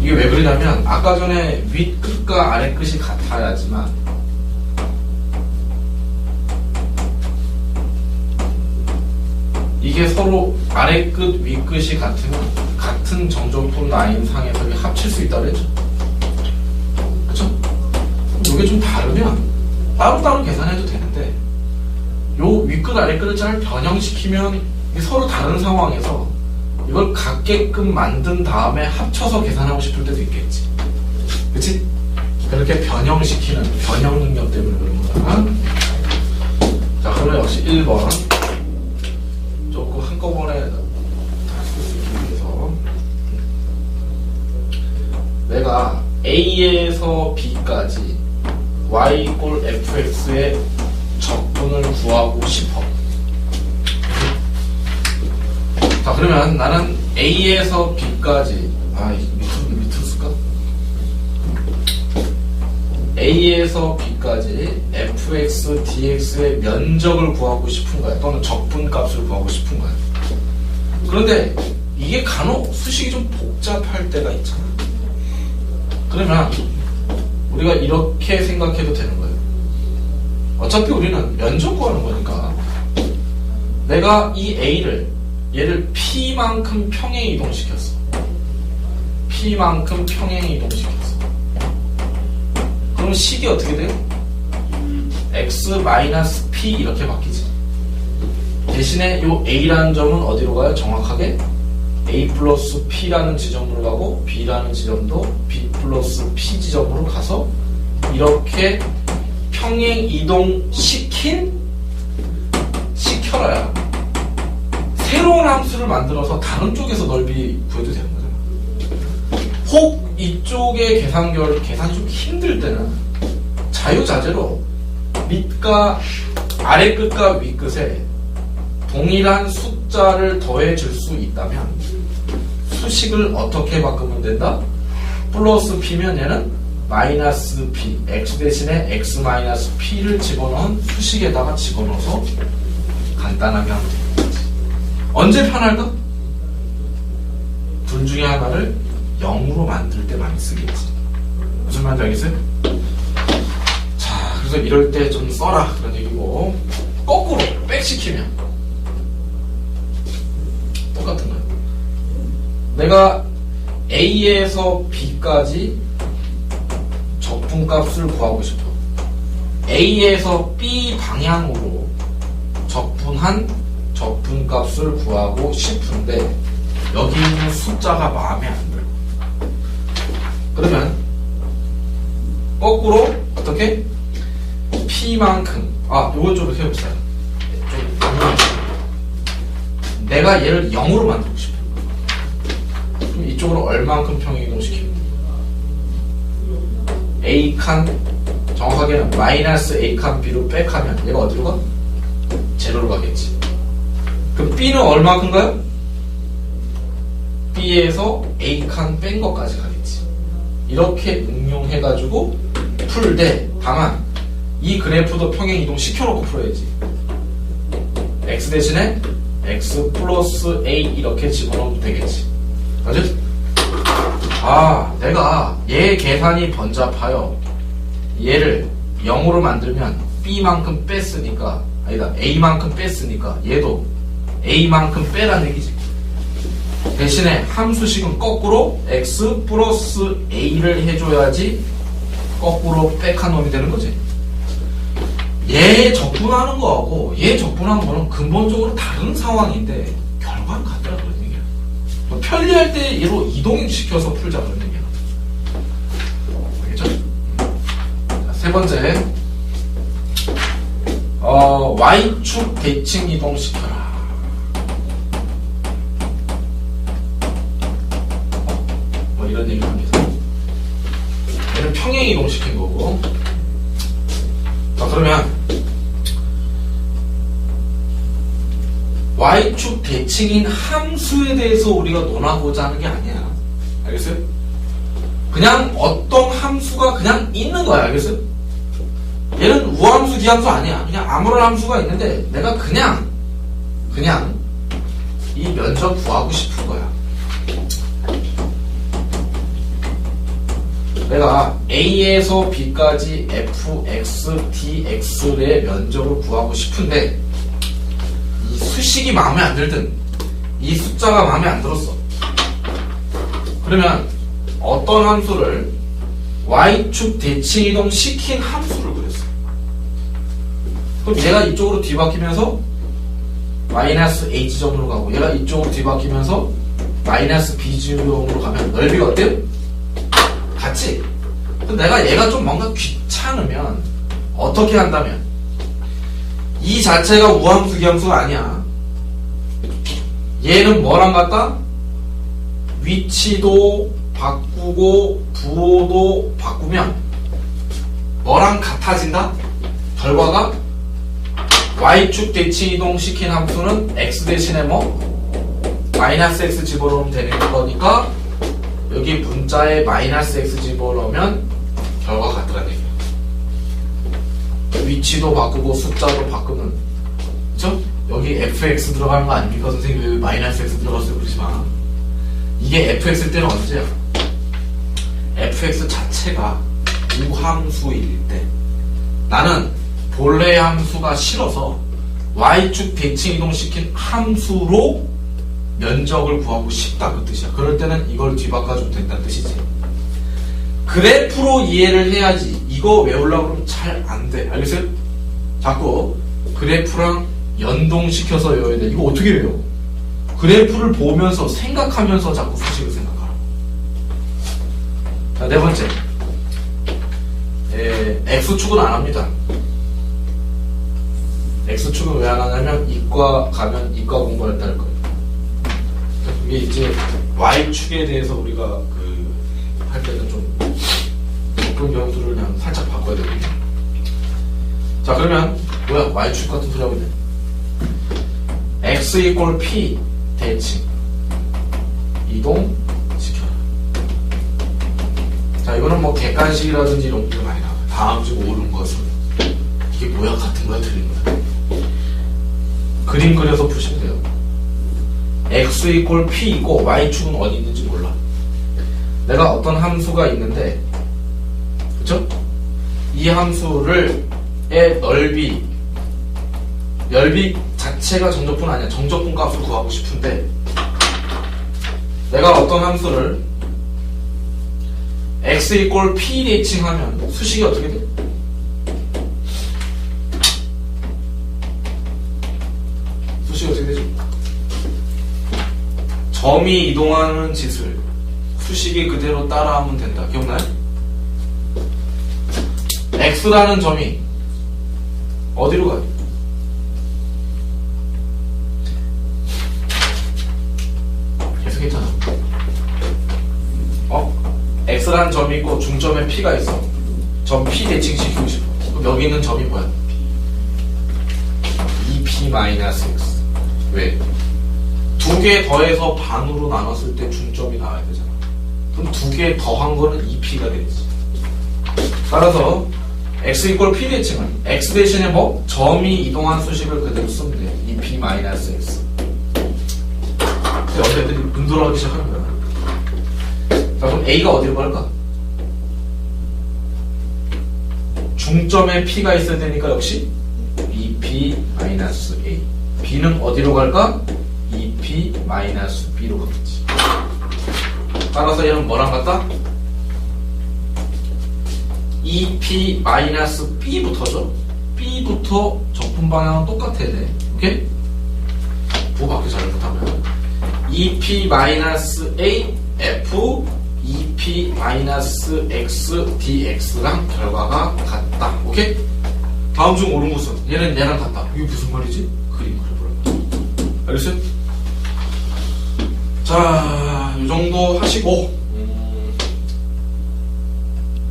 이게 왜 그러냐면 아까 전에 윗끝과 아래끝이 같아야지만 이게 서로 아래끝, 윗끝이 같으면 같은 정적분 라인 상에서 합칠 수 있다고 했죠. 그쵸? 이게 좀 다르면 따로따로 계산해도 되는데 요 윗끝, 아래끝을 잘 변형시키면 이게 서로 다른 상황에서 이걸 같게끔 만든 다음에 합쳐서 계산하고 싶을 때도 있겠지. 그치? 그렇게 변형시키는 변형 능력 때문에 그런 거야. 자, 그러면 역시 1번. 조금 한꺼번에 다 쓸 수 있기 위해서 내가 A에서 B까지 Y = fx의 적분을 구하고 싶어. 자, 그러면 나는 A에서 B까지 밑으로 쓸까? A에서 B까지 fx, dx의 면적을 구하고 싶은 거야. 또는 적분값을 구하고 싶은 거야. 그런데 이게 간혹 수식이 좀 복잡할 때가 있잖아. 그러면 우리가 이렇게 생각해도 되는 거예요. 어차피 우리는 면적 구하는 거니까 내가 이 A를 얘를 P만큼 평행 이동시켰어. P만큼 평행 이동시켰어. 그럼 식이 어떻게 돼요? x-p 이렇게 바뀌지. 대신에 이 A라는 점은 어디로 가요? 정확하게 A 플러스 P라는 지점으로 가고 B라는 지점도 B 플러스 P 지점으로 가서 이렇게 평행 이동 시켜라야 새로운 함수를 만들어서 다른 쪽에서 넓이 구해도 되는 거잖아. 혹 이쪽의 계산이 좀 힘들 때는 자유자재로 밑과 아래 끝과 위 끝에 동일한 숫자를 더해 줄 수 있다면 수식을 어떻게 바꾸면 된다? 플러스 P면 얘는 마이너스 P, X 대신에 X 마이너스 P를 집어넣은 수식에다가 집어넣어서 간단하게 하면 되는 거지. 언제 편할까? 둘 중에 하나를 0으로 만들 때 많이 쓰겠지. 무슨 말인지 알겠어요? 자, 그래서 이럴 때 좀 써라 그런 얘기고, 거꾸로 백시키면 똑같은 거예요. 내가 A에서 B까지 적분값을 구하고 싶어. A에서 B 방향으로 적분한 적분값을 구하고 싶은데 여기 있는 숫자가 마음에 안 들어. 그러면 거꾸로 어떻게? P만큼 요거 좀 이렇게 해봅시다. 내가 얘를 0으로 만들고 싶어. 그럼 이쪽으로 얼만큼 평행 이동시키면 A칸, 정확하게는 마이너스 A칸 B로 백하면 얘가 어디로 가? 제로로 가겠지. 그럼 B는 얼만큼가요? B에서 A칸 뺀 것까지 가겠지. 이렇게 응용해가지고 풀되, 다만 이 그래프도 평행 이동 시켜놓고 풀어야지. X 대신에 X 플러스 A 이렇게 집어넣으면 되겠지. 맞지? 내가 얘 계산이 번잡하여 얘를 0으로 만들면 B만큼 뺐으니까, A만큼 뺐으니까 얘도 A만큼 빼란 얘기지. 대신에 함수식은 거꾸로 X 플러스 A를 해줘야지 거꾸로 백한 놈이 되는 거지. 얘 적분하는 거하고 얘 적분하는 거는 근본적으로 다른 상황인데 결과는 같더라 그런 얘기야. 편리할 때 얘로 이동시켜서 풀자 그런 얘기야. 알겠죠? 자, 세 번째, Y축 대칭 이동시켜라. 이런 얘기를 합니다. 얘는 평행 이동시킨 거고. 자, 그러면 Y축 대칭인 함수에 대해서 우리가 논하고자 하는 게 아니야. 알겠어요? 그냥 어떤 함수가 그냥 있는 거야. 알겠어요? 얘는 우함수, 기함수 아니야. 그냥 아무런 함수가 있는데 내가 그냥 이 면적 구하고 싶은 거야. 내가 A에서 B까지 fx, dx의 면적을 구하고 싶은데 이 수식이 마음에 안 들든 이 숫자가 마음에 안 들었어. 그러면 어떤 함수를 Y축 대칭 이동 시킨 함수를 그렸어. 그럼 얘가 이쪽으로 뒤바뀌면서 마이너스 H점으로 가고 얘가 이쪽으로 뒤바뀌면서 마이너스 B점으로 가면 넓이가 어때요? 같지? 내가 얘가 좀 뭔가 귀찮으면 어떻게 한다면 이 자체가 우함수 기함수가 아니야. 얘는 뭐랑 같다? 위치도 바꾸고 부호도 바꾸면 뭐랑 같아진다? 결과가 y축 대칭 이동시킨 함수는 x 대신에 뭐? 마이너스 x 집어넣으면 되는 거니까 여기 문자에 마이너스 x 집어넣으면 결과가 같더란 얘기야. 위치도 바꾸고 숫자도 바꾸면 그쵸? 여기 fx 들어가는 거 아닙니까? 선생님 왜 마이너스 x 들어갔어요? 그러지 마. 이게 fx일 때는 언제야? fx 자체가 우함수일 때 나는 본래의 함수가 싫어서 y축 대칭 이동시킨 함수로 면적을 구하고 싶다 그 뜻이야. 그럴 때는 이걸 뒤바꿔주면 된다는 뜻이지. 그래프로 이해를 해야지. 이거 외우려고 그러면 잘 안 돼. 알겠어요? 자꾸 그래프랑 연동시켜서 외워야 돼. 이거 어떻게 외워? 그래프를 보면서 생각하면서 자꾸 수식을 생각하라고. 자, 네 번째. X축은 안 합니다. X축은 왜 안 하냐면 이과 가면 이과 공부할 때 할 거예요. 이게 이제 Y축에 대해서 우리가 할 때는 좀 접근 변수를 그냥 살짝 바꿔야 되거든요. 자, 그러면 뭐야? Y축 같은 소리 하고 있네. X 이퀄 P 대칭 이동시켜라. 자, 이거는 뭐 객관식이라든지 이런 게 많이 나와요. 다음 주 오른 것은 이게 뭐야? 같은 거야? 틀린 거야? 그림 그려서 푸시면 돼요. X 이퀄 P이고 Y축은 어디 있는지 몰라. 내가 어떤 함수가 있는데 그쵸? 이 함수를 의 넓이 자체가 정적분 아니야. 정적분 값을 구하고 싶은데 내가 어떤 함수를 x 이퀄 p 대칭하면 수식이 어떻게 돼? 수식이 어떻게 되죠? 점이 이동하는 짓을 수식이 그대로 따라하면 된다. 기억나요? x라는 점이 어디로 가요? 계속했잖아. x라는 점이 있고 중점에 p가 있어. 점 p 대칭시키고 싶어. 그럼 여기 있는 점이 뭐야? 2p-x. 왜? 두 개 더해서 반으로 나눴을 때 중점이 나와야 되잖아. 그럼 두 개 더한 거는 2p가 되겠지. 따라서 x 이퀄 p 대칭은 x 대신에 뭐? 점이 이동한 수식을 그대로 쓰면 돼. 2p-x. 어제 애들이 눈 돌아가기 시작하는 거야. 자, 그럼 a가 어디로 갈까? 중점에 p가 있어야 되니까 역시 2p-a. b는 어디로 갈까? 2p-b로 가겠지. 따라서 얘는 뭐랑 같다? 2p-b부터죠. b부터 적분 방향은 똑같아야 돼. 오케이? 부호밖에 잘못하면 2p-a f 2p-x dx랑 결과가 같다. 오케이? 다음 중 옳은 것은 얘는 얘랑 같다. 이게 무슨 말이지? 그림 그려보라고. 알겠어요? 자, 이 정도 하시고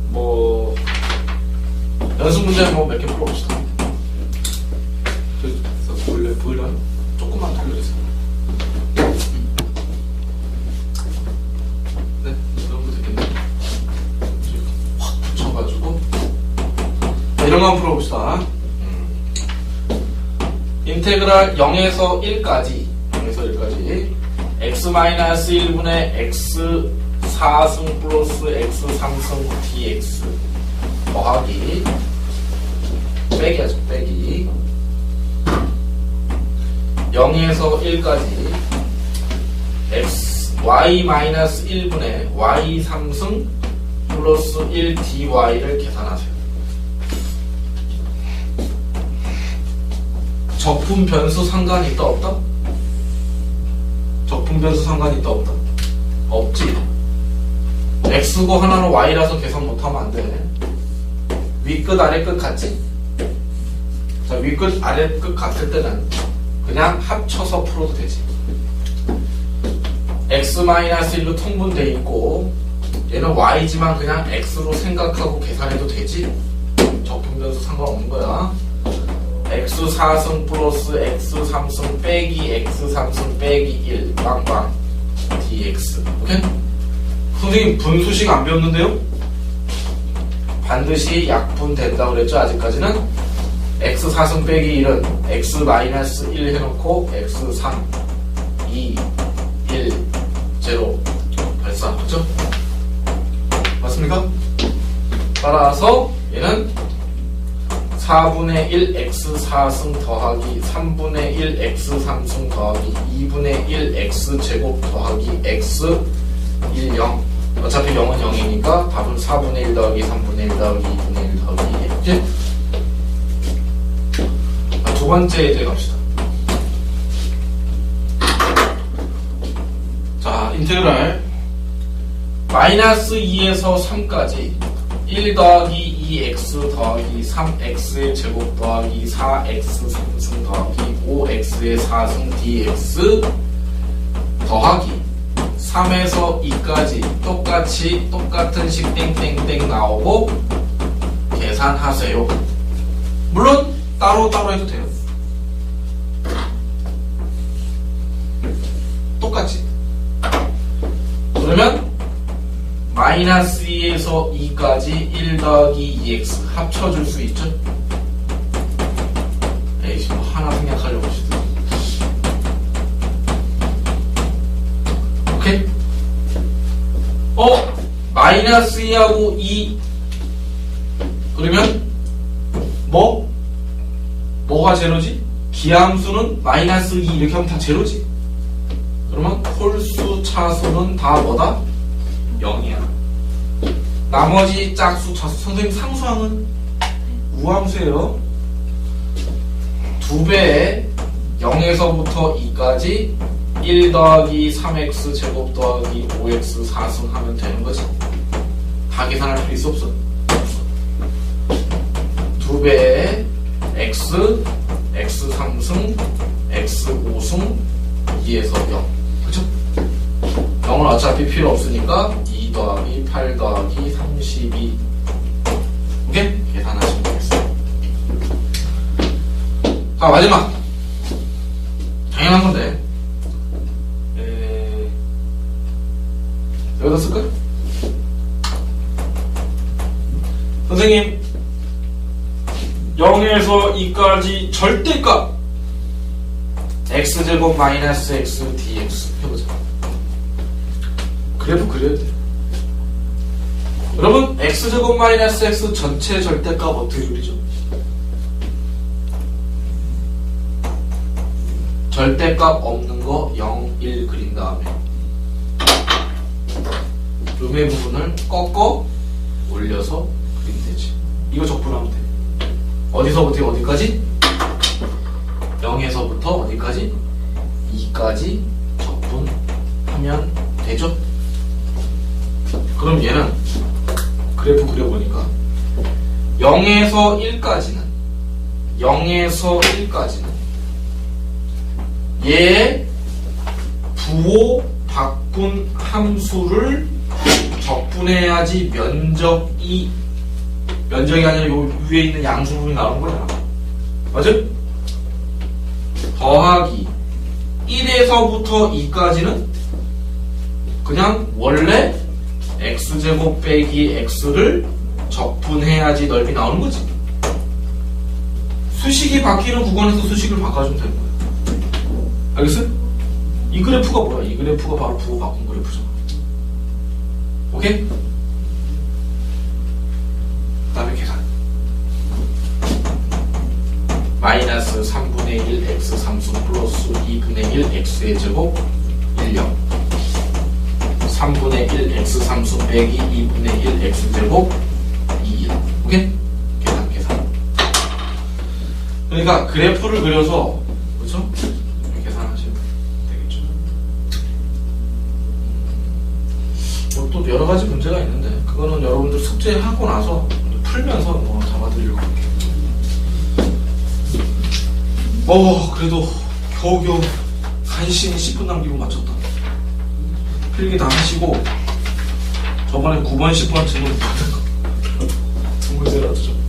뭐 연습 문제 뭐 몇 개 풀어봅시다. 보일까요? 조금만 돌려주세요. 네, 이 정도 되겠네. 확 붙여가지고 이런 거 한번 풀어봅시다. 인테그랄 0에서 1까지 x-1분의 x 4승 플러스 x 3승 dx 더하기 빼기 하죠. 빼기 0에서 1까지 y-1분의 y 3승 플러스 1 dy를 계산하세요. 적분 변수 상관이 있다 없다? 적분 변수 상관이 있다 없다? 없지. x고 하나는 y라서 계산 못하면 안 돼. 윗끝 아래끝 같지? 자, 윗끝 아래끝 같을 때는 그냥 합쳐서 풀어도 되지. x-1로 통분돼 있고 얘는 y지만 그냥 x로 생각하고 계산해도 되지. 적분 변수 상관없는 거야. x4승 플러스 x3승 빼기 x3승 빼기 1 빵빵 dx. 오케이? 선생님 분수식 안 배웠는데요? 반드시 약분된다고 그랬죠? 아직까지는 x4승 빼기 1은 x-1 해놓고 x3 2 1 0 발사. 그죠? 맞습니까? 따라서 얘는 4분의 1 x4승 더하기 3분의 1 x3승 더하기 2분의 1 x제곱 더하기 x 1 0. 어차피 0은 0이니까 답은 4분의 1 더하기 3분의 1 더하기 2분의 1 더하기 1. 이렇게. 두 번째 예제 갑시다. 자, 인테그랄 마이너스 2에서 3까지 1 더하기 2x 더하기 3x의 제곱 더하기 4x 3승 더하기 5x의 4승 dx 더하기 3에서 2까지 똑같은 식 땡땡땡 나오고 계산하세요. 물론 따로따로 해도 돼요. 똑같이. 그러면 마이너스 2에서 2까지 1 더하기 2x 합쳐줄 수 있죠? 에이씨, 뭐 하나 생략하려고 하시더니. 오케이? 마이너스 2하고 2 그러면 뭐가 제로지? 기함수는 마이너스 2 이렇게 하면 다 제로지. 그러면 홀수 차수는 다 뭐다? 0이야. 나머지 짝수 차수. 선생님 상수항은 우함수예요. 2배에 0에서부터 2까지 1 더하기 3x 제곱 더하기 5x 4승 하면 되는 거지. 다 계산할 필요 있어 없어? 2배에 x, x3승, x5승 2에서 0. 그쵸? 0은 어차피 필요 없으니까 2 더하기 8 더하기 32. 오케이? 계산하시면 되겠어요. 자, 마지막. 당연한 건데. 여기다 쓸까요? 선생님 0에서 2까지 절대값 x제곱 마이너스 x dx 해보자. 그래프 그려야 돼요. 여러분 x제곱 마이너스 x 전체 절대값 어떻게 그리죠? 절대값 없는 거 0, 1 그린 다음에 음의 부분을 꺾어 올려서 그리면 되지. 이거 적분하면 돼. 어디서부터 어디까지? 0에서부터 어디까지? 2까지 적분하면 되죠? 그럼 얘는 그래프 그려보니까 0에서 1까지는 얘의 부호 바꾼 함수를 적분해야지 면적이 아니라 요 위에 있는 양수 부분이 나오는 거잖아. 맞아? 더하기 1에서부터 2까지는 그냥 원래 x제곱 빼기 x를 적분해야지 넓이 나오는 거지. 수식이 바뀌는 구간에서 수식을 바꿔주면 되는 거야. 알겠어? 이 그래프가 뭐야? 이 그래프가 바로 부호 바꾼 그래프잖아. 오케이? 그 다음에 계산. 마이너스 3분의 1 x 3승 플러스 2분의 1 x의 제곱 1, 0 3분의 1 x 3승 빼기 2분의 1 x 제곱 2, 1. 오케이? 계산. 그러니까 그래프를 그려서 그렇죠? 계산하시면 되겠죠. 또 여러 가지 문제가 있는데 그거는 여러분들 숙제하고 나서 풀면서 뭐 잡아드리려고 할게요. 그래도 겨우겨우 간신히 10분 남기고 맞췄다. 필기 다 하시고 저번에 9번 10번 질문 받은 거 두 문제라도 좀